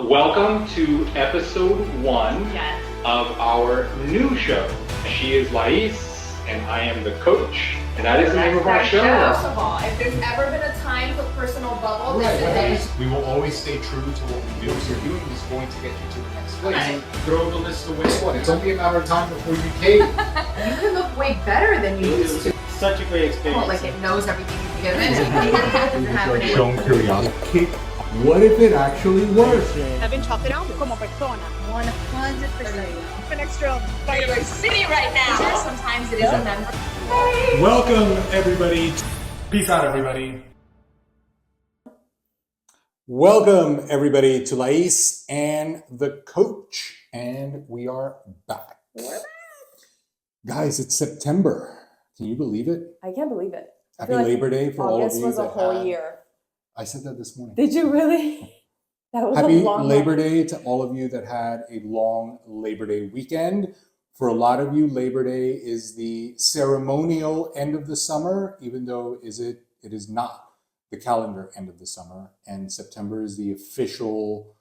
Welcome to episode 1 Yes. of our new show. She is Lais, and I am the coach, and that is the name of our show. First of all, if there's ever been a time for personal bubble, this is We will always stay true to what we do. What you're doing is going to get you to the next place. Right. Throw the list away. It's only a matter of time before you cave. You can look way better than you used to. Such a great experience. Well, like it knows everything you've given. Shown curiosity. What if it actually works? I've been chopped out como persona. 100%. An extra vitamin City right now. Sometimes it is a member. Welcome, everybody. Peace out, everybody. Welcome, everybody, to Lais and the coach. And we are back. Guys, it's September. Can you believe it? I can't believe it. I Happy feel like Labor Day for all of August you. was a that whole had- year. I said that this morning. Did you really? That was Happy a long Labor Day to all of you that had a long Labor Day weekend. For a lot of you, Labor Day is the ceremonial end of the summer, even though it is not the calendar end of the summer. And September is the official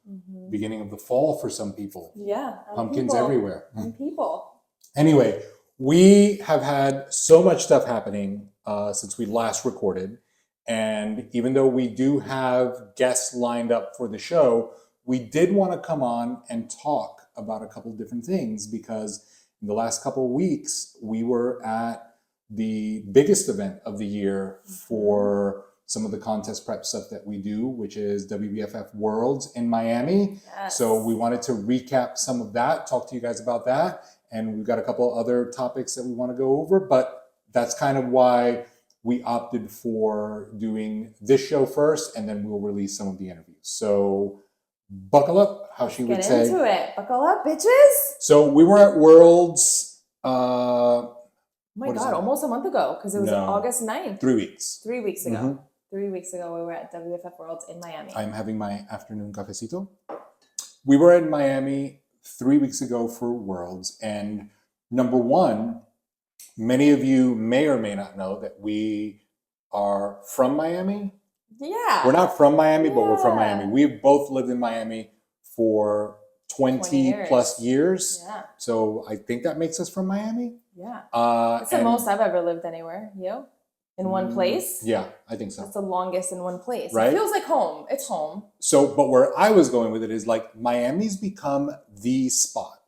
beginning of the fall for some people. Yeah. and Pumpkins people. everywhere. And people. Anyway, we have had so much stuff happening since we last recorded. And even though we do have guests lined up for the show, we did want to come on and talk about a couple different things because in the last couple of weeks, we were at the biggest event of the year for some of the contest prep stuff that we do, which is WBFF Worlds in Miami. Yes. So we wanted to recap some of that, talk to you guys about that. And we've got a couple other topics that we want to go over, but that's kind of why we opted for doing this show first, and then we'll release some of the interviews. So buckle up, how she would Get say. into it. Buckle up, bitches. So we were at Worlds Oh my What is God, it? almost a month ago because it was No. August 9th. 3 weeks. 3 weeks ago. Mhm. 3 weeks ago, we were at WFF Worlds in Miami. I'm having my afternoon cafecito. We were in Miami 3 weeks ago for Worlds, and number one, many of you may or may not know that we are from Miami. Yeah. We're not from Miami, but we're from Yeah. Miami. We've both lived in Miami for 20 years. plus years. Yeah. So I think that makes us from Miami. Yeah. It's the and- most I've ever lived anywhere. You? In one place? Yeah, I think so. That's the longest in one place. Right? It feels like home. It's home. So, but where I was going with it is like Miami's become the spot.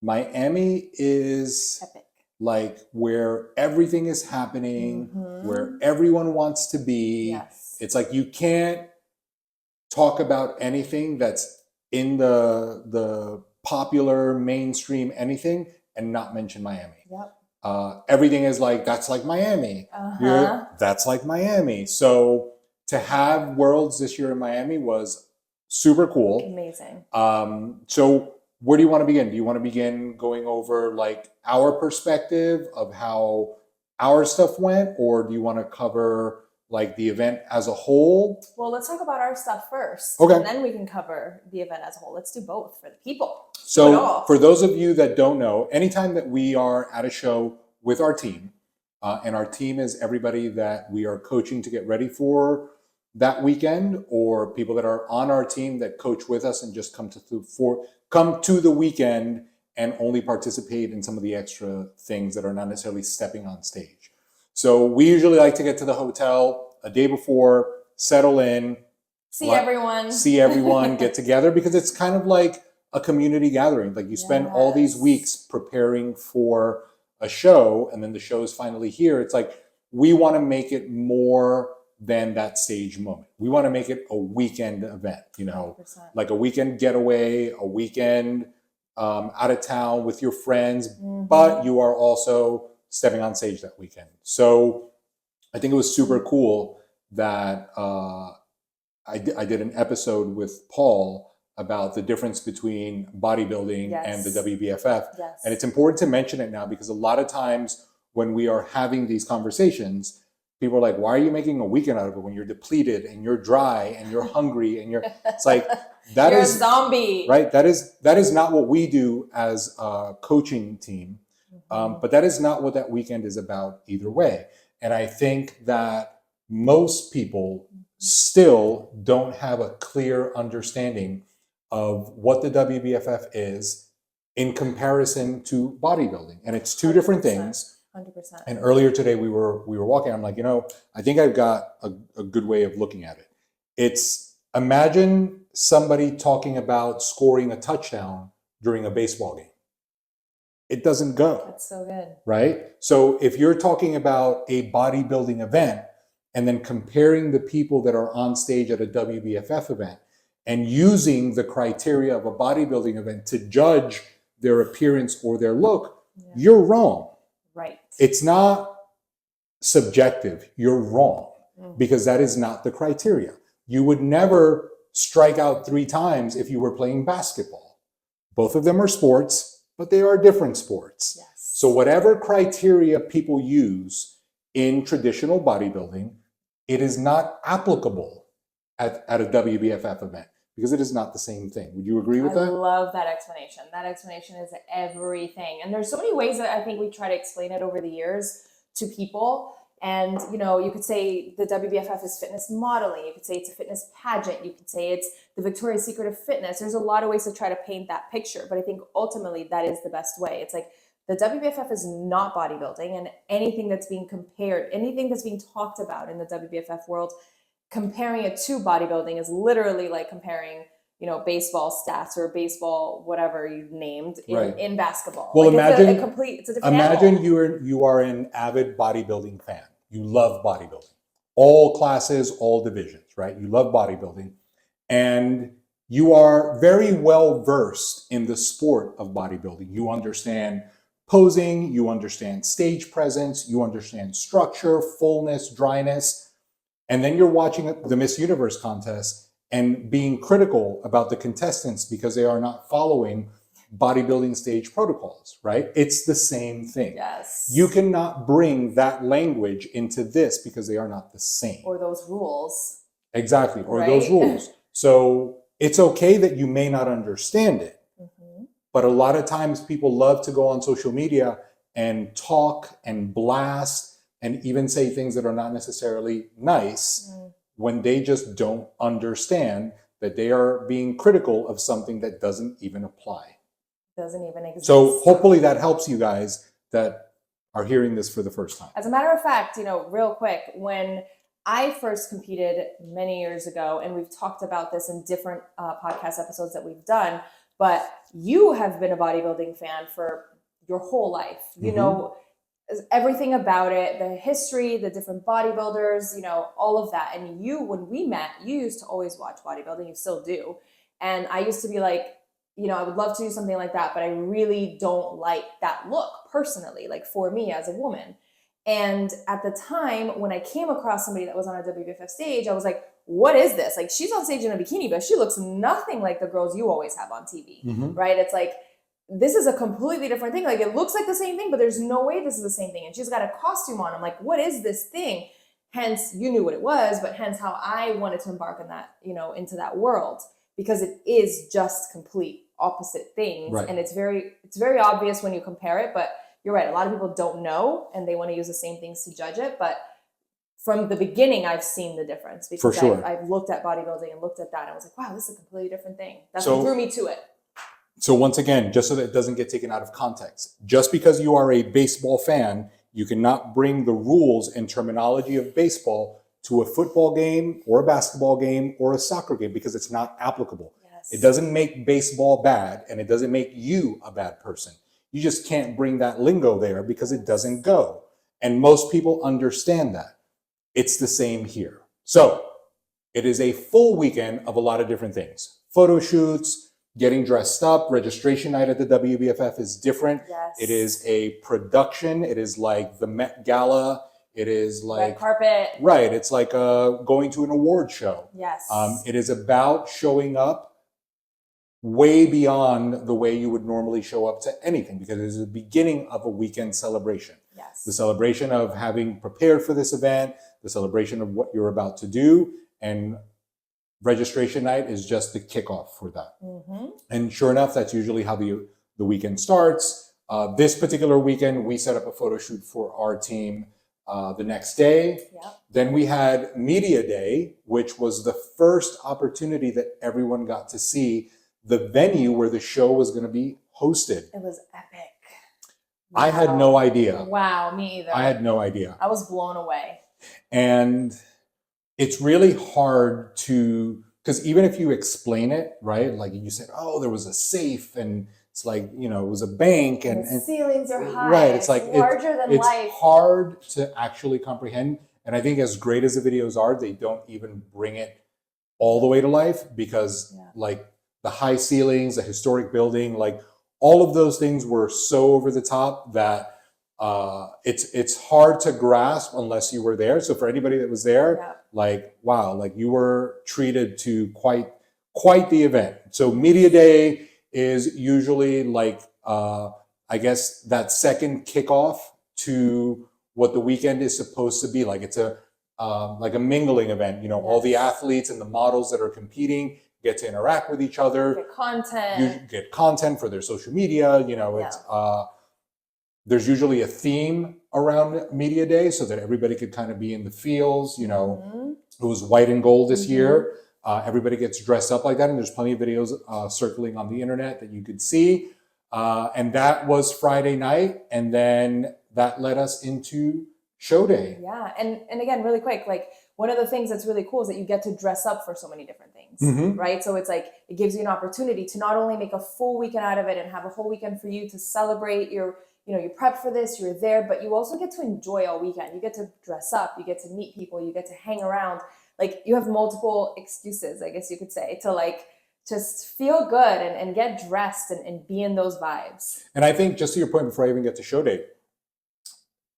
Miami is Epic. like where everything is happening, Mhm. where everyone wants to be. Yes. It's like you can't talk about anything that's in the popular mainstream anything and not mention Miami. Yep. Everything is like that's like Miami. Uh-huh. That's like Miami. So to have Worlds this year in Miami was super cool. Amazing. So where do you want to begin? Do you want to begin going over like our perspective of how our stuff went, or do you want to cover like the event as a whole? Well, let's talk about our stuff first. Okay. And then we can cover the event as a whole. Let's do both for the people. Do it So all. for those of you that don't know, anytime that we are at a show with our team, and our team is everybody that we are coaching to get ready for that weekend, or people that are on our team that coach with us and just come to the weekend and only participate in some of the extra things that are not necessarily stepping on stage. So we usually like to get to the hotel a day before, settle in, See What? everyone. get together, because it's kind of like a community gathering. Like you spend all these Yes. weeks preparing for a show, and then the show is finally here. It's like we want to make it more than that stage moment. We want to make it a weekend event, 100%. like a weekend getaway, a weekend out of town with your friends, Mhm. but you are also stepping on stage that weekend. So I think it was super cool that I did an episode with Paul about the difference between bodybuilding and the Yes. WBFF. Yes. And it's important to mention it now because a lot of times when we are having these conversations, people are like, why are you making a weekend out of it when you're depleted and you're dry and you're hungry and it's like, that You're is a zombie. right. That is not what we do as a coaching team. But that is not what that weekend is about either way. And I think that most people still don't have a clear understanding of what the WBFF is in comparison to bodybuilding. And it's two different 100%. things. 100%. And earlier today we were walking, I'm like, I think I've got a good way of looking at it. It's, imagine somebody talking about scoring a touchdown during a baseball game. It doesn't go. That's so good. Right? So if you're talking about a bodybuilding event and then comparing the people that are on stage at a WBFF event and using the criteria of a bodybuilding event to judge their appearance or their look, you're wrong. Right. It's not subjective. You're wrong because that is not the criteria. You would never strike out 3 times if you were playing basketball. Both of them are sports, but they are different sports. Yes. So whatever criteria people use in traditional bodybuilding, it is not applicable at a WBFF event because it is not the same thing. Would you agree with that? I love that explanation. That explanation is everything. And there's so many ways that I think we try to explain it over the years to people. And, you could say the WBFF is fitness modeling. You could say it's a fitness pageant. You could say it's the Victoria's Secret of fitness. There's a lot of ways to try to paint that picture. But I think ultimately that is the best way. It's like the WBFF is not bodybuilding, and anything that's being compared, anything that's being talked about in the WBFF world, comparing it to bodybuilding is literally like comparing, baseball stats or baseball, whatever you named in basketball. Well, like imagine it's a different imagine animal. you are an avid bodybuilding fan. You love bodybuilding, all classes, all divisions, right? You love bodybuilding, and you are very well versed in the sport of bodybuilding. You understand posing, you understand stage presence, you understand structure, fullness, dryness, and then you're watching the Miss Universe contest and being critical about the contestants because they are not following bodybuilding stage protocols, right? It's the same thing. Yes. You cannot bring that language into this because they are not the same. Or those rules. Exactly, or right? those rules. So it's okay that you may not understand it, but a lot of times people love to go on social media and talk and blast and even say things that are not necessarily nice when they just don't understand that they are being critical of something that doesn't even apply. Doesn't even exist. So hopefully that helps you guys that are hearing this for the first time. As a matter of fact, real quick, when I first competed many years ago, and we've talked about this in different podcast episodes that we've done, but you have been a bodybuilding fan for your whole life. You know everything about it, the history, the different bodybuilders, all of that. And when we met, you used to always watch bodybuilding. You still do. And I used to be like, I would love to do something like that, but I really don't like that look personally, like for me as a woman. And at the time when I came across somebody that was on a WBFF stage, I was like, what is this? Like, she's on stage in a bikini, but she looks nothing like the girls you always have on TV, right? It's like, this is a completely different thing. Like, it looks like the same thing, but there's no way this is the same thing. And she's got a costume on. I'm like, what is this thing? Hence, you knew what it was, but hence how I wanted to embark on that, into that world, because it is just complete opposite things. Right. And it's very obvious when you compare it, but you're right. A lot of people don't know, and they want to use the same things to judge it. But from the beginning, I've seen the difference because For sure. I've looked at bodybuilding and looked at that. And I was like, wow, this is a completely different thing. That's So- what drew me to it. So once again, just so that it doesn't get taken out of context, just because you are a baseball fan, you cannot bring the rules and terminology of baseball to a football game or a basketball game or a soccer game because it's not applicable. Yes. It doesn't make baseball bad, and it doesn't make you a bad person. You just can't bring that lingo there because it doesn't go. And most people understand that. It's the same here. So it is a full weekend of a lot of different things. Photo shoots, getting dressed up. Registration night at the WBFF is different. Yes. It is a production. It is like the Met Gala. It is like, Red carpet. right. It's like going to an award show. Yes. It is about showing up way beyond the way you would normally show up to anything because it is the beginning of a weekend celebration. Yes. The celebration of having prepared for this event, the celebration of what you're about to do, and registration night is just the kickoff for that. And sure enough, that's usually how the weekend starts. This particular weekend, we set up a photo shoot for our team the next day. Yep. Then we had Media Day, which was the first opportunity that everyone got to see the venue where the show was going to be hosted. It was epic. I had no idea. Wow, me either. I had no idea. I was blown away. And it's really hard to, because even if you explain it, right? Like you said, oh, there was a safe and it's like, you know, it was a bank and the ceilings are high. Right. It's like larger than life. It's hard to actually comprehend. And I think as great as the videos are, they don't even bring it all the way to life because like the high ceilings, the historic building, like all of those things were so over the top that it's hard to grasp unless you were there. So for anybody that was there, like, wow, like you were treated to quite the event. So Media Day is usually like, I guess that second kickoff to what the weekend is supposed to be. Like it's like a mingling event, you know, all the athletes and the models that are competing get to interact with each other. Get content. You get content for their social media, you know, it's, there's usually a theme around Media Day so that everybody could kind of be in the feels, you know. It was white and gold this year. Everybody gets dressed up like that, and there's plenty of videos circulating on the internet that you could see. And that was Friday night, and then that led us into show day. Yeah, and again, really quick, like one of the things that's really cool is that you get to dress up for so many different things, right? So it's like, it gives you an opportunity to not only make a full weekend out of it and have a whole weekend for you to celebrate your, you know, you prep for this, you're there, but you also get to enjoy all weekend. You get to dress up, you get to meet people, you get to hang around. Like you have multiple excuses, I guess you could say, to like just feel good and get dressed and be in those vibes. And I think just to your point before I even get to show day,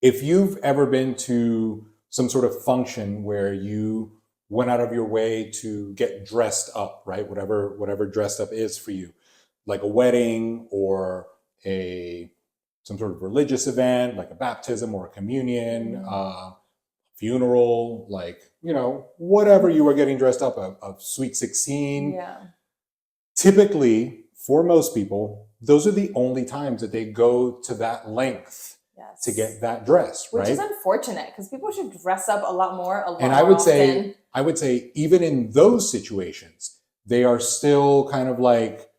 if you've ever been to some sort of function where you went out of your way to get dressed up, right? Whatever dressed up is for you, like a wedding or some sort of religious event, like a baptism or a communion, funeral, like, you know, whatever you were getting dressed up, a sweet 16. Yeah. Typically, for most people, those are the only times that they go to that length to get that dress, right? Which is unfortunate because people should dress up a lot more, and I would say even in those situations, they are still kind of like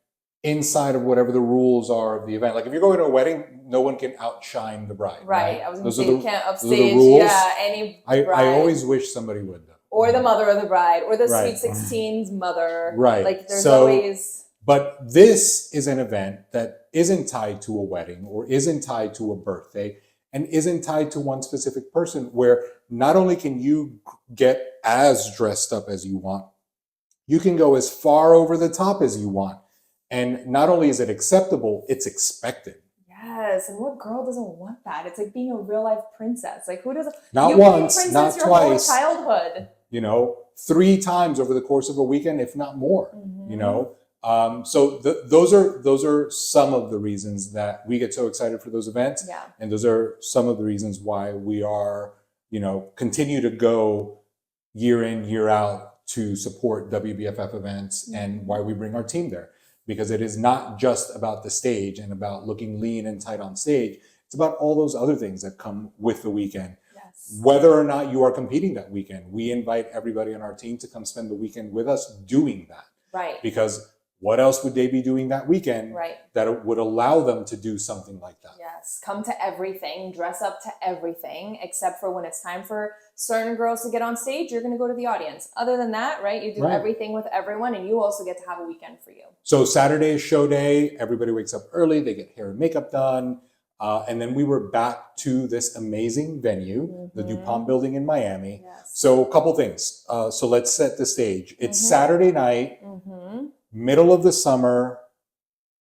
inside of whatever the rules are of the event. Like if you're going to a wedding, no one can outshine the bride. Right. I was going to say you can't upstage. Those are the rules. Yeah, any bride. I always wish somebody would though. Or the mother of the bride, or the Sweet 16's mother. Right. Like there's always. But this is an event that isn't tied to a wedding or isn't tied to a birthday and isn't tied to one specific person, where not only can you get as dressed up as you want, you can go as far over the top as you want. And not only is it acceptable, it's expected. Yes, and what girl doesn't want that? It's like being a real life princess. Like who doesn't? Not you once, not your twice. Whole childhood. You know, 3 times over the course of a weekend, if not more. You know, so those are some of the reasons that we get so excited for those events. Yeah. And those are some of the reasons why we are, you know, continue to go year in, year out to support WBFF events and why we bring our team there. Because it is not just about the stage and about looking lean and tight on stage. It's about all those other things that come with the weekend. Yes. Whether or not you are competing that weekend, we invite everybody on our team to come spend the weekend with us doing that. Right. Because what else would they be doing that weekend that would allow them to do something like that? Yes. Come to everything, dress up to everything, except for when it's time for certain girls to get on stage, you're going to go to the audience. Other than that, right, you do everything with everyone, and you also get to have a weekend for you. So Saturday is show day. Everybody wakes up early. They get hair and makeup done. And then we were back to this amazing venue, the DuPont Building in Miami. Yes. So a couple things. So let's set the stage. It's Saturday night, middle of the summer,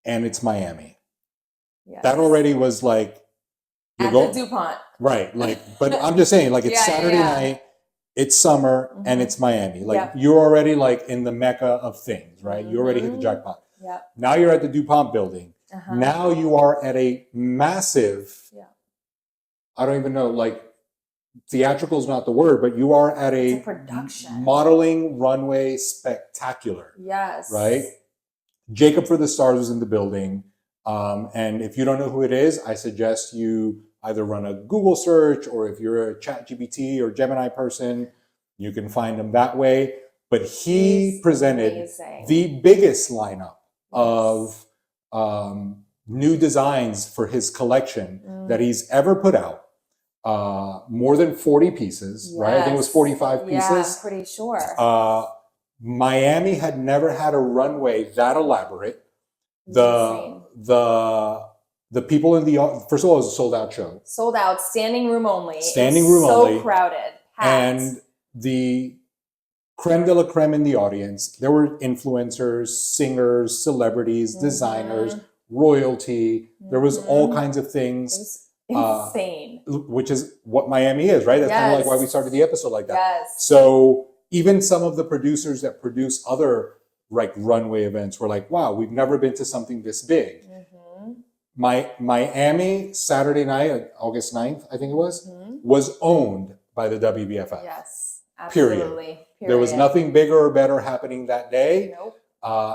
and it's Miami. Yes. That already was like... At the DuPont. Right. Like, but I'm just saying, like, it's Saturday night, it's summer, and it's Miami. Like, you're already, like, in the mecca of things, right? You already hit the jackpot. Yeah. Now you're at the DuPont Building. Now you are at a massive, I don't even know, like, theatrical is not the word, but you are at a production modeling runway spectacular. Yes. Right? Jacob for the Stars was in the building. And if you don't know who it is, I suggest you either run a Google search, or if you're a ChatGPT or Gemini person, you can find him that way. But he presented the biggest lineup of new designs for his collection that he's ever put out. More than 40 pieces, right? I think it was 45 pieces. Yeah, I'm pretty sure. Miami had never had a runway that elaborate. The people in the, first of all, it was a sold out show. Sold out, standing room only. Standing room only. So crowded. Packed. And the creme de la creme in the audience, there were influencers, singers, celebrities, designers, royalty. There was all kinds of things. It was insane. Which is what Miami is, right? That's kind of like why we started the episode like that. Yes. So even some of the producers that produce other like runway events were like, wow, we've never been to something this big. Miami, Saturday night, August 9th, I think it was owned by the WBFF. Yes, absolutely. Period. There was nothing bigger or better happening that day. Nope.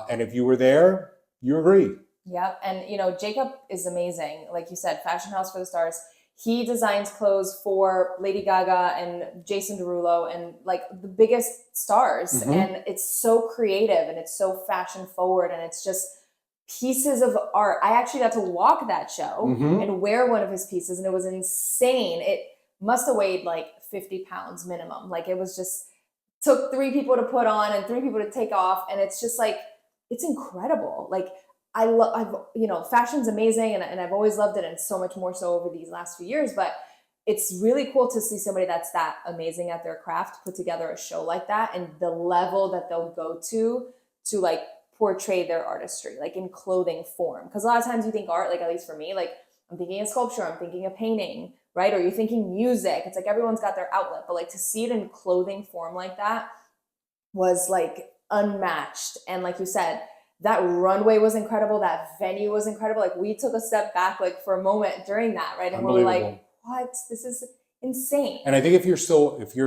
And if you were there, you agreed. Yep. And, you know, Jacob is amazing. Like you said, Fashion House for the Stars. He designs clothes for Lady Gaga and Jason Derulo and like the biggest stars. And it's so creative and it's so fashion forward and it's just pieces of art. I actually got to walk that show and wear one of his pieces and it was insane. It must have weighed like 50 pounds minimum. Like it was just, took 3 people to put on and 3 people to take off. And it's just like, it's incredible. Like I've, you know, fashion's amazing and I've always loved it and so much more so over these last few years, but it's really cool to see somebody that's that amazing at their craft put together a show like that and the level that they'll go to like portray their artistry, like in clothing form. Because a lot of times you think art, like at least for me, like I'm thinking of sculpture, I'm thinking of painting, right? Or you're thinking music. It's like everyone's got their outlet, but like to see it in clothing form like that was like unmatched. And like you said, that runway was incredible. That venue was incredible. Like we took a step back, like for a moment during that, right? And we were like, what? This is insane. And I think if you're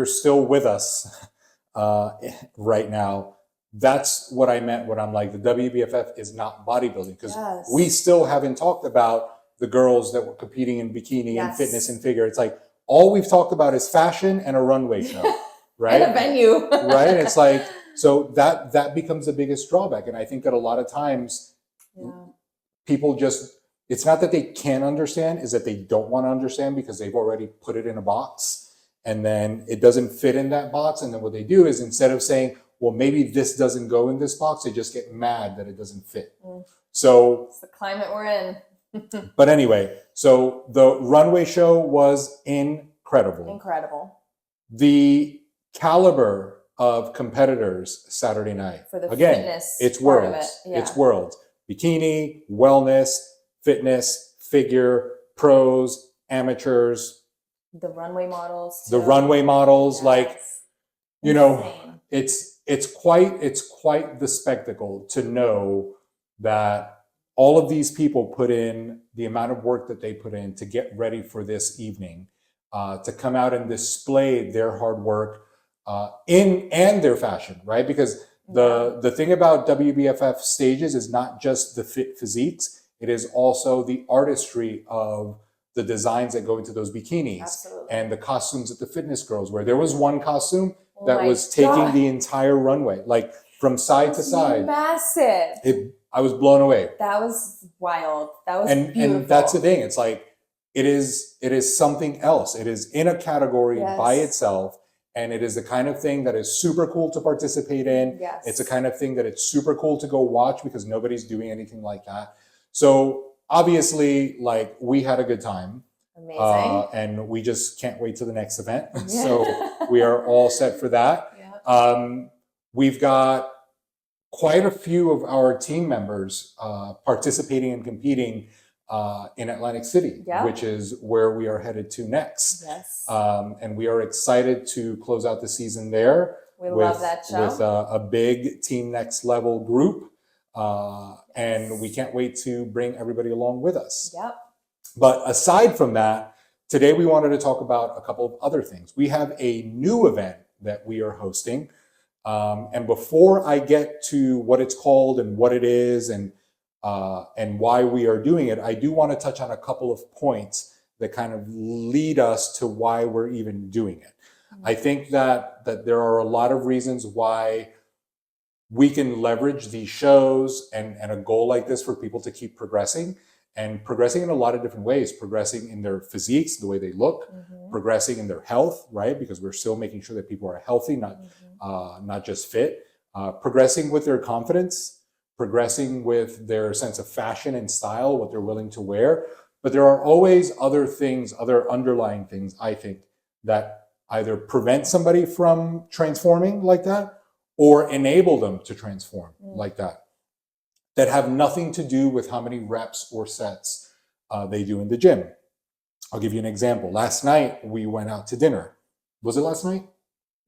still with us right now, that's what I meant when I'm like, the WBFF is not bodybuilding because we still haven't talked about the girls that were competing in bikini and fitness and figure. It's like, all we've talked about is fashion and a runway show, right? And a venue. Right? And it's like, so that becomes the biggest drawback. And I think that a lot of times people just, it's not that they can't understand, is that they don't want to understand because they've already put it in a box and then it doesn't fit in that box. And then what they do is instead of saying, well, maybe this doesn't go in this box, they just get mad that it doesn't fit. So it's the climate we're in. But anyway, so the runway show was incredible. Incredible. The caliber of competitors Saturday night. For the again, fitness it's part of worlds. it. Yeah. It's worlds. Bikini, wellness, fitness, figure, pros, amateurs. The runway models. The runway models, like, you know, insane. it's quite the spectacle to know that all of these people put in the amount of work that they put in to get ready for this evening, to come out and display their hard work and their fashion, right? Because the thing about WBFF stages is not just the fit physiques, it is also the artistry of the designs that go into those bikinis and the costumes that the fitness girls wear. There was one costume that was taking the entire runway, like from side to side. Massive. I was blown away. That was wild. That was beautiful. And that's the thing. It's like, it is something else. It is in a category by itself. And it is the kind of thing that is super cool to participate in. It's the kind of thing that it's super cool to go watch because nobody's doing anything like that. So obviously, like, we had a good time. Amazing. And we just can't wait to the next event. So we are all set for that. We've got quite a few of our team members participating and competing in Atlantic City, which is where we are headed to next. And we are excited to close out the season there. We love that show. With a big Team Next Level group. And we can't wait to bring everybody along with us. But aside from that, today we wanted to talk about a couple of other things. We have a new event that we are hosting. And before I get to what it's called and what it is and why we are doing it, I do want to touch on a couple of points that kind of lead us to why we're even doing it. I think that there are a lot of reasons why we can leverage these shows and a goal like this for people to keep progressing and progressing in a lot of different ways, progressing in their physiques, the way they look, progressing in their health, right? Because we're still making sure that people are healthy, not just fit, progressing with their confidence, progressing with their sense of fashion and style, what they're willing to wear. But there are always other things, other underlying things, I think, that either prevent somebody from transforming like that or enable them to transform like that have nothing to do with how many reps or sets they do in the gym. I'll give you an example. Last night, we went out to dinner. Was it last night?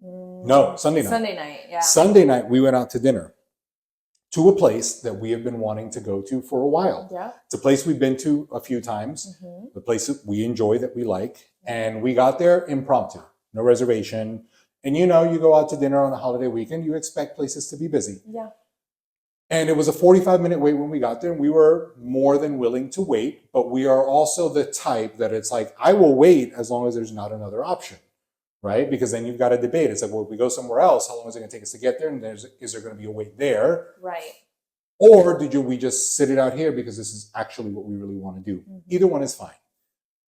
No, Sunday night. Sunday night, yeah. Sunday night, we went out to dinner to a place that we have been wanting to go to for a while. Yeah. It's a place we've been to a few times, the place that we enjoy, that we like. And we got there impromptu, no reservation. And you know, you go out to dinner on a holiday weekend, you expect places to be busy. Yeah. And it was a 45-minute wait when we got there, and we were more than willing to wait, but we are also the type that it's like, I will wait as long as there's not another option, right? Because then you've got to debate. It's like, well, if we go somewhere else, how long is it going to take us to get there? And is there going to be a wait there? Right. Or we just sit it out here because this is actually what we really want to do? Either one is fine.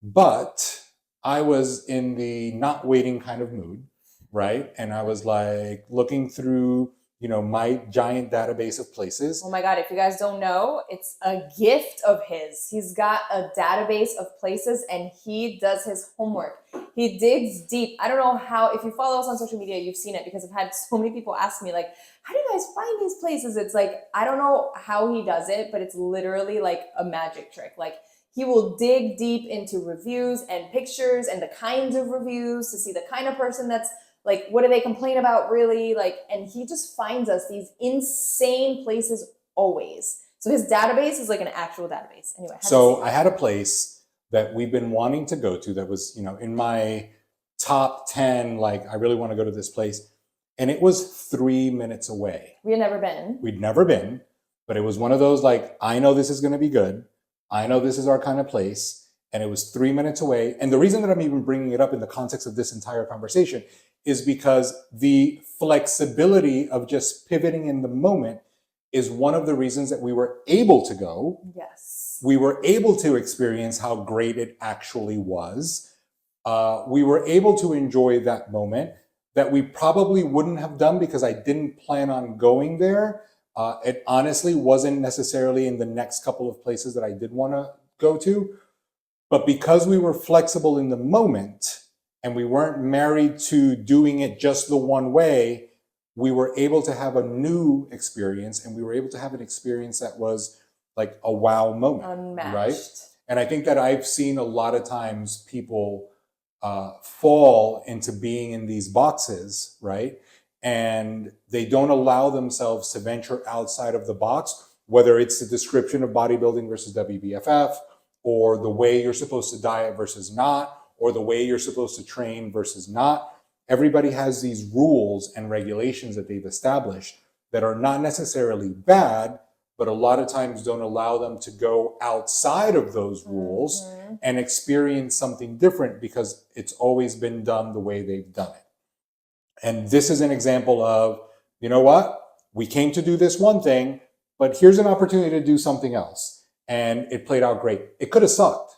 But I was in the not waiting kind of mood, right? And I was like looking through, you know, my giant database of places. Oh my God, if you guys don't know, it's a gift of his. He's got a database of places and he does his homework. He digs deep. I don't know how, if you follow us on social media, you've seen it because I've had so many people ask me like, how do you guys find these places? It's like, I don't know how he does it, but it's literally like a magic trick. Like he will dig deep into reviews and pictures and the kinds of reviews to see the kind of person that's like, what do they complain about really? Like, and he just finds us these insane places always. So his database is like an actual database. Anyway. So I had a place that we've been wanting to go to that was, you know, in my top 10, like, I really want to go to this place. And it was 3 minutes away. We had never been. We'd never been, but it was one of those, like, I know this is going to be good. I know this is our kind of place. And it was 3 minutes away. And the reason that I'm even bringing it up in the context of this entire conversation is because the flexibility of just pivoting in the moment is one of the reasons that we were able to go. Yes. We were able to experience how great it actually was. We were able to enjoy that moment that we probably wouldn't have done because I didn't plan on going there. It honestly wasn't necessarily in the next couple of places that I did want to go to. But because we were flexible in the moment, and we weren't married to doing it just the one way, we were able to have a new experience, and we were able to have an experience that was like a wow moment. Unmatched. Right? And I think that I've seen a lot of times people fall into being in these boxes, right? And they don't allow themselves to venture outside of the box, whether it's the description of bodybuilding versus WBFF, or the way you're supposed to diet versus not, or the way you're supposed to train versus not. Everybody has these rules and regulations that they've established that are not necessarily bad, but a lot of times don't allow them to go outside of those rules and experience something different because it's always been done the way they've done it. And this is an example of, you know what? We came to do this one thing, but here's an opportunity to do something else. And it played out great. It could have sucked,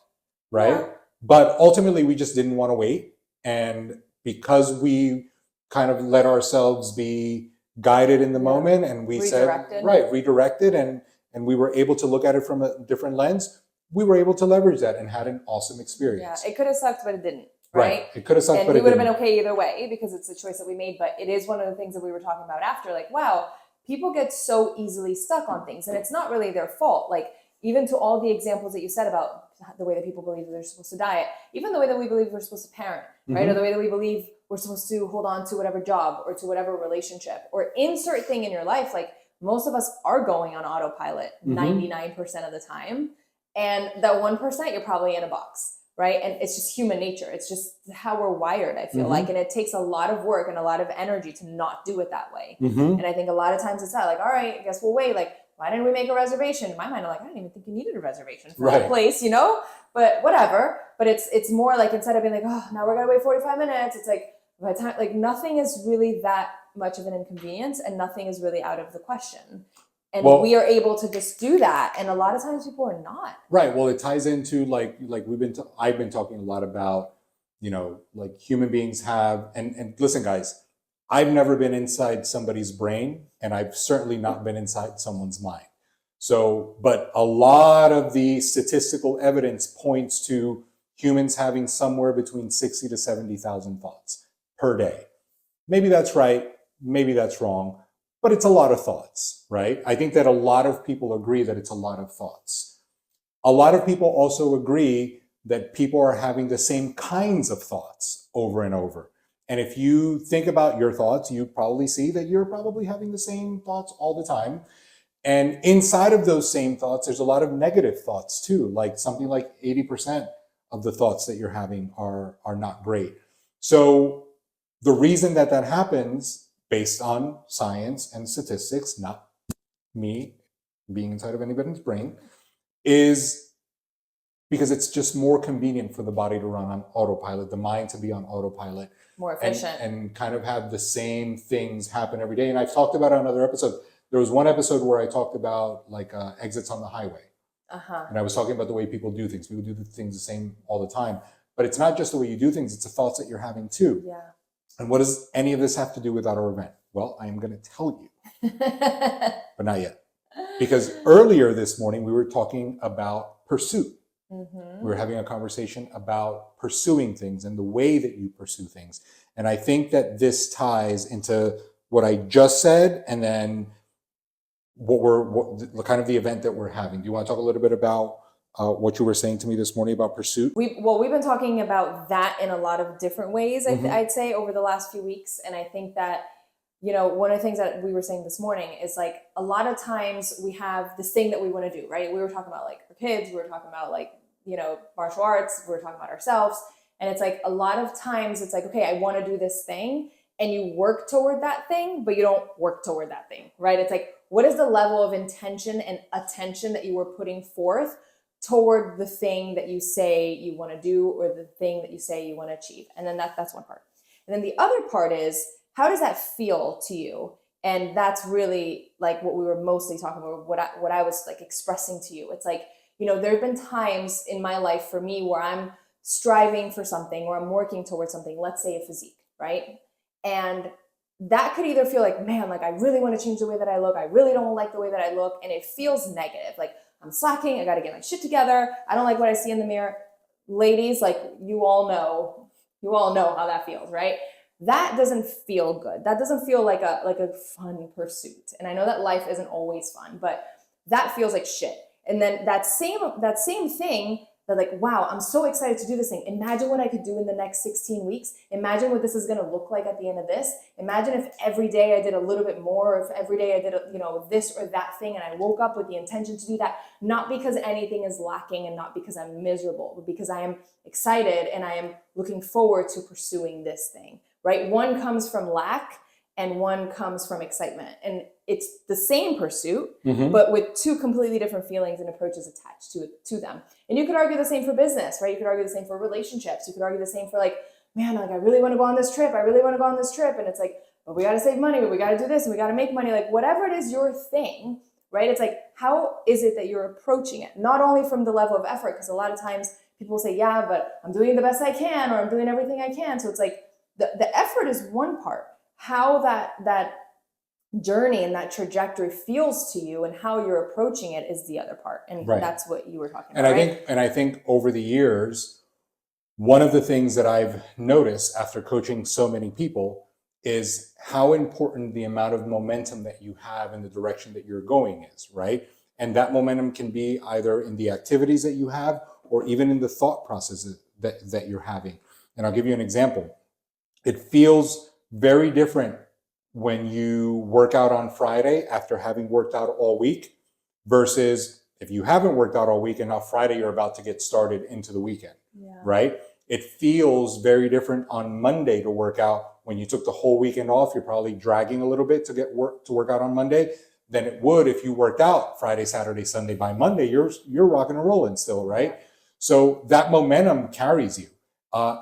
right? Yeah. But ultimately, we just didn't want to wait. And because we kind of let ourselves be guided in the moment and we redirected, and we were able to look at it from a different lens, we were able to leverage that and had an awesome experience. Yeah, it could have sucked, but it didn't. Right? It could have sucked, but it didn't. And we would have been okay either way because it's the choice that we made. But it is one of the things that we were talking about after. Like, wow, people get so easily stuck on things. And it's not really their fault. Like, even to all the examples that you said about the way that people believe that they're supposed to diet, even the way that we believe we're supposed to parent, right? Or the way that we believe we're supposed to hold on to whatever job or to whatever relationship or insert thing in your life. Like, most of us are going on autopilot 99% of the time. And that 1%, you're probably in a box, right? And it's just human nature. It's just how we're wired, I feel like. And it takes a lot of work and a lot of energy to not do it that way. And I think a lot of times it's that, like, all right, I guess we'll wait. Like, why didn't we make a reservation? In my mind, I'm like, I didn't even think you needed a reservation for that place, you know? But whatever. But it's more like, instead of being like, oh, now we're going to wait 45 minutes, it's like, by the time, like, nothing is really that much of an inconvenience and nothing is really out of the question. And Well, we are able to just do that. And a lot of times people are not. right. Well, it ties into like I've been talking a lot about, like human beings have, and listen, guys, I've never been inside somebody's brain, and I've certainly not been inside someone's mind. So, but a lot of the statistical evidence points to humans having somewhere between 60 to 70,000 thoughts per day. Maybe that's right. Maybe that's wrong. But it's a lot of thoughts, right? I think that a lot of people agree that it's a lot of thoughts. A lot of people also agree that people are having the same kinds of thoughts over and over. And if you think about your thoughts, you probably see that you're probably having the same thoughts all the time. And inside of those same thoughts, there's a lot of negative thoughts too, like something like 80% of the thoughts that you're having are not great. So the reason that happens, based on science and statistics, not me being inside of anybody's brain, is because it's just more convenient for the body to run on autopilot, the mind to be on autopilot. More efficient. And kind of have the same things happen every day. And I've talked about it on other episodes. There was one episode where I talked about like exits on the highway. And I was talking about the way people do things. People do things the same all the time. But it's not just the way you do things, it's the thoughts that you're having too. Yeah. And what does any of this have to do with our event? Well, I am going to tell you, but not yet. Because earlier this morning, we were talking about pursuit. We were having a conversation about pursuing things and the way that you pursue things. And I think that this ties into what I just said and then what kind of the event that we're having. Do you want to talk a little bit about what you were saying to me this morning about pursuit? We've been talking about that in a lot of different ways, I'd say, over the last few weeks. And I think that, one of the things that we were saying this morning is like a lot of times we have this thing that we want to do, right? We were talking about like our kids, we were talking about like, martial arts, we were talking about ourselves. And it's like a lot of times it's like, okay, I want to do this thing. And you work toward that thing, but you don't work toward that thing, right? It's like, what is the level of intention and attention that you were putting forth toward the thing that you say you want to do or the thing that you say you want to achieve? And then that's one part. And then the other part is, how does that feel to you? And that's really like what we were mostly talking about, what I was like expressing to you. It's like, there have been times in my life for me where I'm striving for something or I'm working towards something, let's say a physique, right? And that could either feel like, man, like I really want to change the way that I look. I really don't like the way that I look. And it feels negative. Like I'm slacking. I got to get my shit together. I don't like what I see in the mirror. Ladies, like you all know how that feels, right? That doesn't feel good. That doesn't feel like a fun pursuit. And I know that life isn't always fun, but that feels like shit. And then that same thing, that like, wow, I'm so excited to do this thing. Imagine what I could do in the next 16 weeks. Imagine what this is going to look like at the end of this. Imagine if every day I did a little bit more, or if every day I did, this or that thing, and I woke up with the intention to do that, not because anything is lacking and not because I'm miserable, but because I am excited and I am looking forward to pursuing this thing, right? One comes from lack and one comes from excitement. And it's the same pursuit, but with two completely different feelings and approaches attached to them. And you could argue the same for business, right? You could argue the same for relationships. You could argue the same for like, man, like I really want to go on this trip. I really want to go on this trip. And it's like, but we got to save money, but we got to do this and we got to make money. Like whatever it is your thing, right? It's like, how is it that you're approaching it? Not only from the level of effort, because a lot of times people say, yeah, but I'm doing the best I can, or I'm doing everything I can. So it's like the effort is one part. How that journey and that trajectory feels to you and how you're approaching it is the other part. And that's what you were talking about. And I think over the years, one of the things that I've noticed after coaching so many people is how important the amount of momentum that you have in the direction that you're going is, right? And that momentum can be either in the activities that you have or even in the thought processes that you're having. And I'll give you an example. It feels very different when you work out on Friday after having worked out all week versus if you haven't worked out all week and on Friday you're about to get started into the weekend, right? It feels very different on Monday to work out. When you took the whole weekend off, you're probably dragging a little bit to work out on Monday than it would if you worked out Friday, Saturday, Sunday. By Monday, you're rocking and rolling still, right? So that momentum carries you.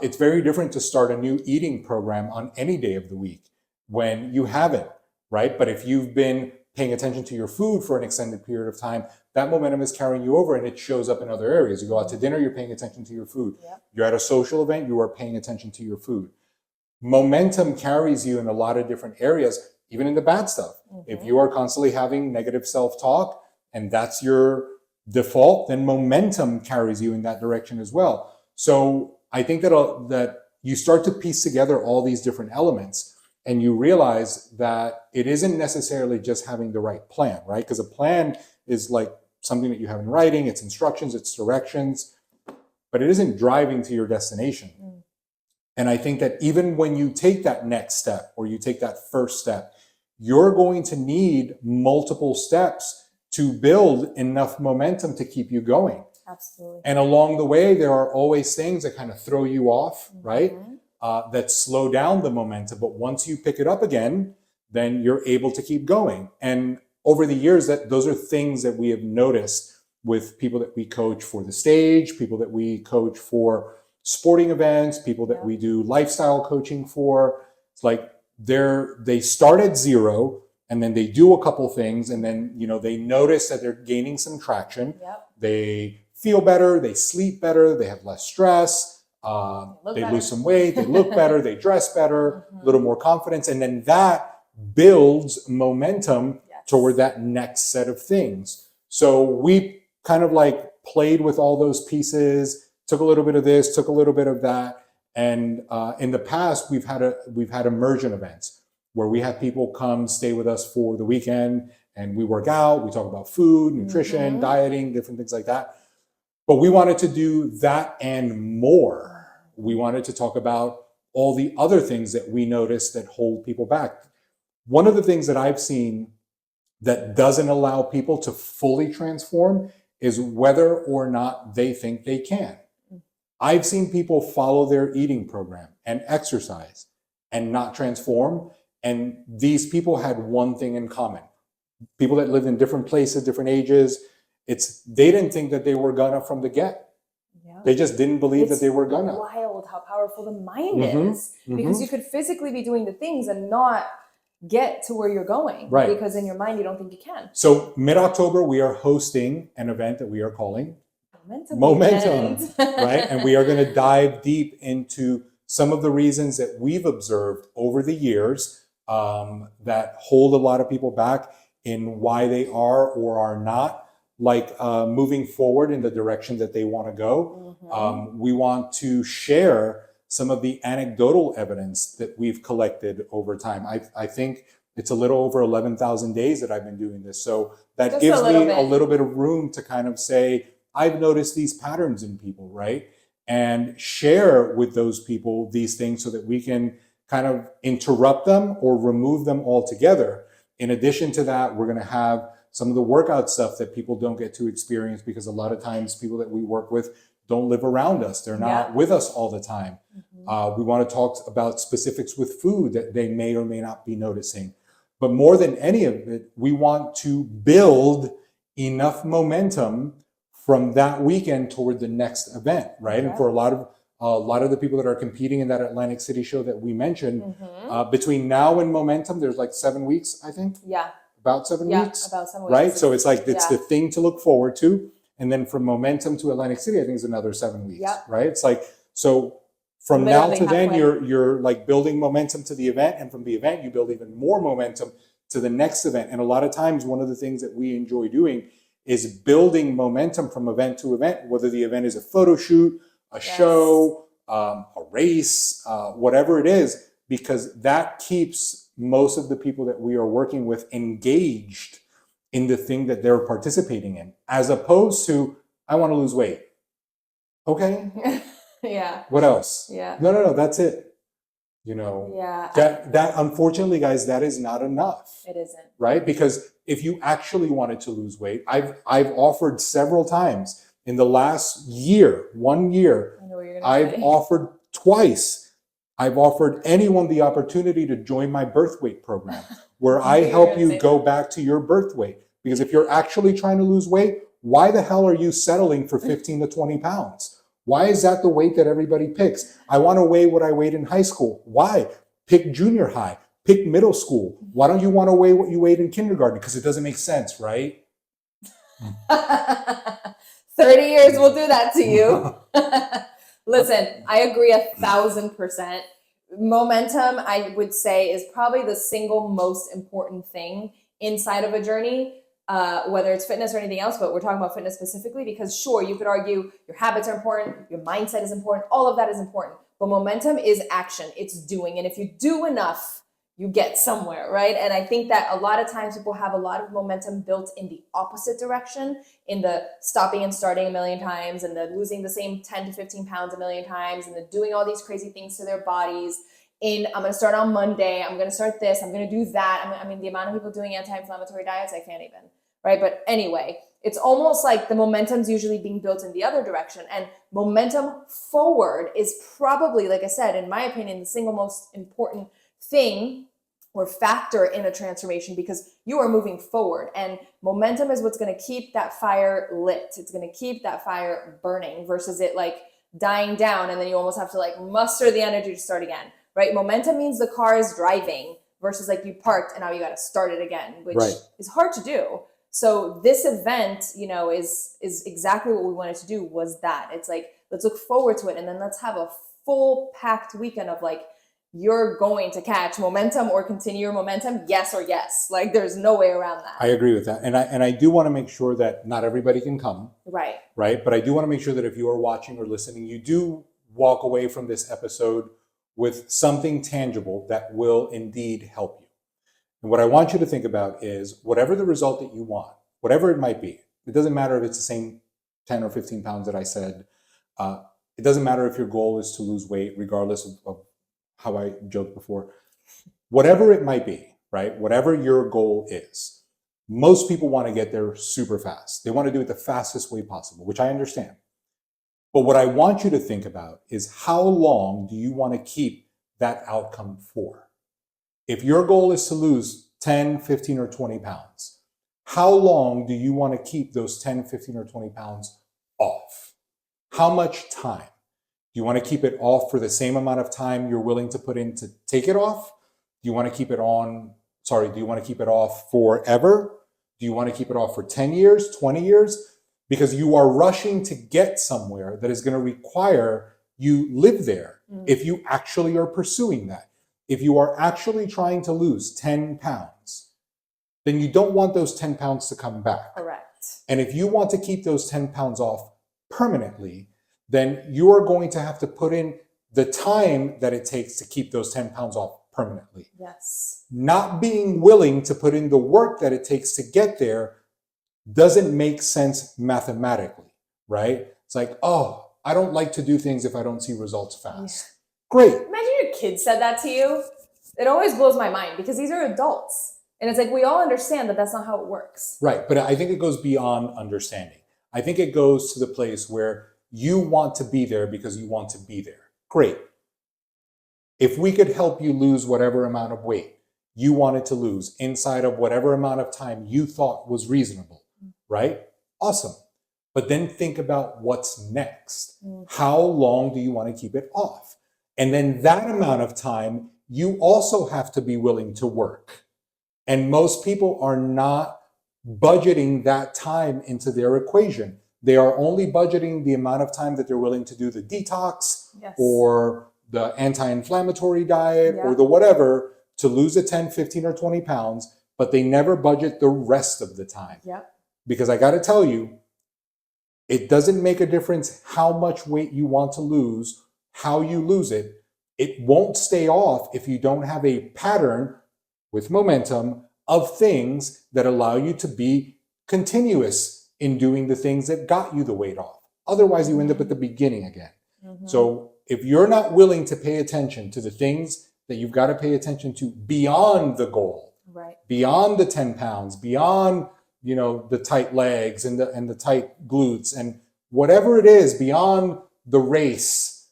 It's very different to start a new eating program on any day of the week when you haven't, right? But if you've been paying attention to your food for an extended period of time, that momentum is carrying you over and it shows up in other areas. You go out to dinner, you're paying attention to your food. Yep. You're at a social event, you are paying attention to your food. Momentum carries you in a lot of different areas, even in the bad stuff. If you are constantly having negative self-talk and that's your default, then momentum carries you in that direction as well. So I think that you start to piece together all these different elements and you realize that it isn't necessarily just having the right plan, right? Because a plan is like something that you have in writing, it's instructions, it's directions, but it isn't driving to your destination. And I think that even when you take that next step or you take that first step, you're going to need multiple steps to build enough momentum to keep you going. Absolutely. And along the way, there are always things that kind of throw you off, right? That slow down the momentum. But once you pick it up again, then you're able to keep going. And over the years, those are things that we have noticed with people that we coach for the stage, people that we coach for sporting events, people that we do lifestyle coaching for. It's like they start at zero and then they do a couple things and then, they notice that they're gaining some traction. They feel better, they sleep better, they have less stress, they lose some weight, they look better, they dress better, a little more confidence. And then that builds momentum toward that next set of things. So we kind of like played with all those pieces, took a little bit of this, took a little bit of that. And in the past, we've had immersion events where we have people come stay with us for the weekend and we work out, we talk about food, nutrition, dieting, different things like that. But we wanted to do that and more. We wanted to talk about all the other things that we noticed that hold people back. One of the things that I've seen that doesn't allow people to fully transform is whether or not they think they can. I've seen people follow their eating program and exercise and not transform. And these people had one thing in common. People that lived in different places, different ages, they didn't think that they were gonna from the get. They just didn't believe that they were gonna. It's wild how powerful the mind is. Because you could physically be doing the things and not get to where you're going. Right. Because in your mind, you don't think you can. So mid-October, we are hosting an event that we are calling Momentum, right? And we are going to dive deep into some of the reasons that we've observed over the years that hold a lot of people back in why they are or are not moving forward in the direction that they want to go. We want to share some of the anecdotal evidence that we've collected over time. I think it's a little over 11,000 days that I've been doing this. So that Just gives me a little bit of room to kind of say, I've noticed these patterns in people, right? And share with those people these things so that we can kind of interrupt them or remove them altogether. In addition to that, we're going to have some of the workout stuff that people don't get to experience because a lot of times people that we work with don't live around us. They're not with us all the time. We want to talk about specifics with food that they may or may not be noticing. But more than any of it, we want to build enough momentum from that weekend toward the next event, right? And for a lot of the people that are competing in that Atlantic City show that we mentioned, between now and Momentum, there's like 7 weeks, I think. About 7 weeks. About 7 weeks. Right? So it's like, it's the thing to look forward to. And then from Momentum to Atlantic City, I think is another 7 weeks, right? It's like, so from now to then, you're like building momentum to the event. And from the event, you build even more momentum to the next event. And a lot of times, one of the things that we enjoy doing is building momentum from event to event, whether the event is a photo shoot, a show, a race, whatever it is, because that keeps most of the people that we are working with engaged in the thing that they're participating in, as opposed to, I want to lose weight. Okay. What else? No, that's it. That unfortunately, guys, that is not enough. It isn't. Right? Because if you actually wanted to lose weight, I've offered several times in the last year, 1 year, I've offered twice. I've offered anyone the opportunity to join my birth weight program, where I help you go back to your birth weight. Because if you're actually trying to lose weight, why the hell are you settling for 15 to 20 pounds? Why is that the weight that everybody picks? I want to weigh what I weighed in high school. Why? Pick junior high. Pick middle school. Why don't you want to weigh what you weighed in kindergarten? Because it doesn't make sense, right? 30 years will do that to you. Listen, I agree 1,000%. Momentum, I would say, is probably the single most important thing inside of a journey, whether it's fitness or anything else, but we're talking about fitness specifically because sure, you could argue your habits are important, your mindset is important, all of that is important, but momentum is action, it's doing. And if you do enough, you get somewhere, right? And I think that a lot of times people have a lot of momentum built in the opposite direction, in the stopping and starting a million times, and the losing the same 10 to 15 pounds a million times, and the doing all these crazy things to their bodies. I'm going to start on Monday, I'm going to start this, I'm going to do that. I mean, the amount of people doing anti-inflammatory diets, I can't even, right? But anyway, it's almost like the momentum's usually being built in the other direction. And momentum forward is probably, like I said, in my opinion, the single most important thing or factor in a transformation because you are moving forward, and momentum is what's going to keep that fire lit. It's going to keep that fire burning versus it like dying down and then you almost have to like muster the energy to start again, right? Momentum means the car is driving versus like you parked and now you got to start it again, which is hard to do. So this event, you know, is exactly what we wanted to do, was that. It's like, let's look forward to it and then let's have a full packed weekend of like, you're going to catch momentum or continue your momentum, yes or yes. Like there's no way around that. I agree with that. And I do want to make sure that not everybody can come. Right. Right. But I do want to make sure that if you are watching or listening, you do walk away from this episode with something tangible that will indeed help you. And what I want you to think about is whatever the result that you want, whatever it might be, it doesn't matter if it's the same 10 or 15 pounds that I said. It doesn't matter if your goal is to lose weight, regardless of how I joked before, whatever it might be, right? Whatever your goal is, most people want to get there super fast. They want to do it the fastest way possible, which I understand. But what I want you to think about is how long do you want to keep that outcome for? If your goal is to lose 10, 15, or 20 pounds, how long do you want to keep those 10, 15, or 20 pounds off? How much time? Do you want to keep it off for the same amount of time you're willing to put in to take it off? Do you want to keep it off forever? Do you want to keep it off for 10 years, 20 years? Because you are rushing to get somewhere that is going to require you live there if you actually are pursuing that. If you are actually trying to lose 10 pounds, then you don't want those 10 pounds to come back. Correct. And if you want to keep those 10 pounds off permanently, then you are going to have to put in the time that it takes to keep those 10 pounds off permanently. Yes. Not being willing to put in the work that it takes to get there doesn't make sense mathematically, right? It's like, oh, I don't like to do things if I don't see results fast. Yeah. Great. Imagine your kid said that to you. It always blows my mind because these are adults. And it's like, we all understand that that's not how it works. Right. But I think it goes beyond understanding. I think it goes to the place where you want to be there because you want to be there. Great. If we could help you lose whatever amount of weight you wanted to lose inside of whatever amount of time you thought was reasonable, right? Awesome. But then think about what's next. How long do you want to keep it off? And then that amount of time, you also have to be willing to work. And most people are not budgeting that time into their equation. They are only budgeting the amount of time that they're willing to do the detox or the anti-inflammatory diet or the whatever to lose the 10, 15, or 20 pounds, but they never budget the rest of the time. Because I got to tell you, it doesn't make a difference how much weight you want to lose, how you lose it. It won't stay off if you don't have a pattern with momentum of things that allow you to be continuous in doing the things that got you the weight off. Otherwise, you end up at the beginning again. So if you're not willing to pay attention to the things that you've got to pay attention to beyond the goal, beyond the 10 pounds, beyond, you know, the tight legs and the tight glutes and whatever it is beyond the race,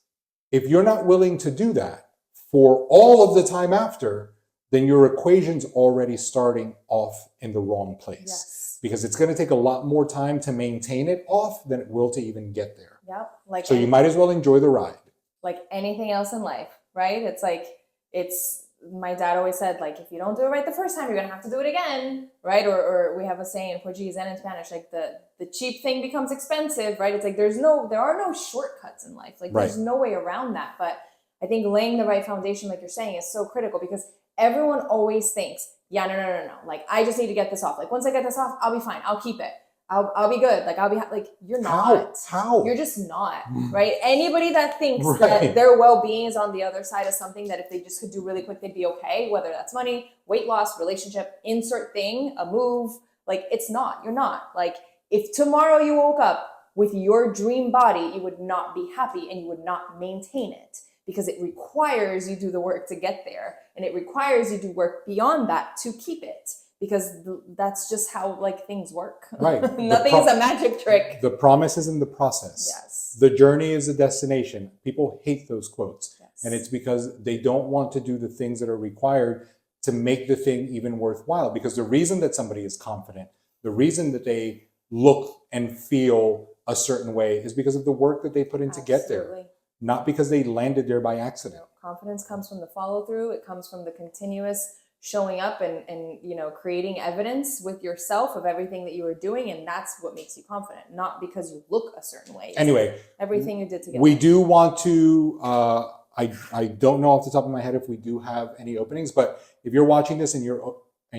if you're not willing to do that for all of the time after, then your equation's already starting off in the wrong place. Because it's going to take a lot more time to maintain it off than it will to even get there. Like so you might as well enjoy the ride. Like anything else in life, right? It's like, it's my dad always said, like, if you don't do it right the first time, you're gonna have to do it again, right? Or we have a saying in Portuguese and in Spanish, like the cheap thing becomes expensive, right? It's like there are no shortcuts in life. Like there's no way around that. But I think laying the right foundation, like you're saying, is so critical because everyone always thinks, yeah, no. Like I just need to get this off. Like once I get this off, I'll be fine. I'll keep it. I'll be good. Like I'll be like you're not. How? You're just not, right? Anybody that thinks Right. that their well-being is on the other side of something that if they just could do really quick, they'd be okay. Whether that's money, weight loss, relationship, insert thing, a move, like it's not. You're not. Like if tomorrow you woke up with your dream body, you would not be happy and you would not maintain it because it requires you do the work to get there, and it requires you do work beyond that to keep it. Because that's just how like things work. Right. Nothing is a magic trick. The promise is in the process. Yes. The journey is the destination. People hate those quotes. Yes. And it's because they don't want to do the things that are required to make the thing even worthwhile. Because the reason that somebody is confident, the reason that they look and feel a certain way is because of the work that they put in to get there. Not because they landed there by accident. No, confidence comes from the follow through. It comes from the continuous showing up and creating evidence with yourself of everything that you are doing, and that's what makes you confident, not because you look a certain way. Anyway, everything you did together. We do want to I don't know off the top of my head if we do have any openings, but if you're watching this and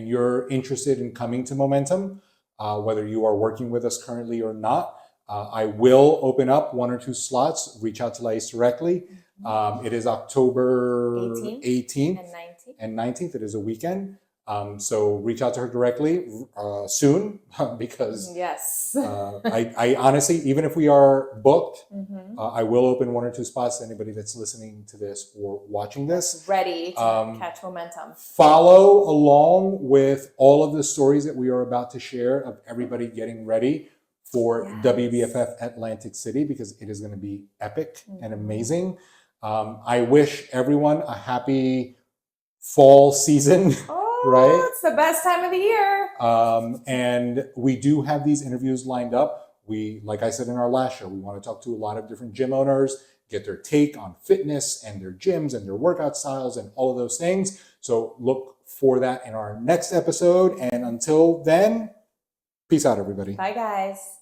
you're interested in coming to Momentum, whether you are working with us currently or not, I will open up 1 or 2 slots. Reach out to Lais directly. It is October 18th and 19th. It is a weekend. So reach out to her directly soon because yes, I honestly, even if we are booked, I will open 1 or 2 spots to anybody that's listening to this or watching this. Ready to catch momentum. Follow along with all of the stories that we are about to share of everybody getting ready for WBFF Atlantic City because it is going to be epic and amazing. I wish everyone a happy fall season. Right? It's the best time of the year. And we do have these interviews lined up. Like I said in our last show, we want to talk to a lot of different gym owners, get their take on fitness and their gyms and their workout styles and all of those things. So look for that in our next episode. And until then, peace out, everybody. Bye, guys.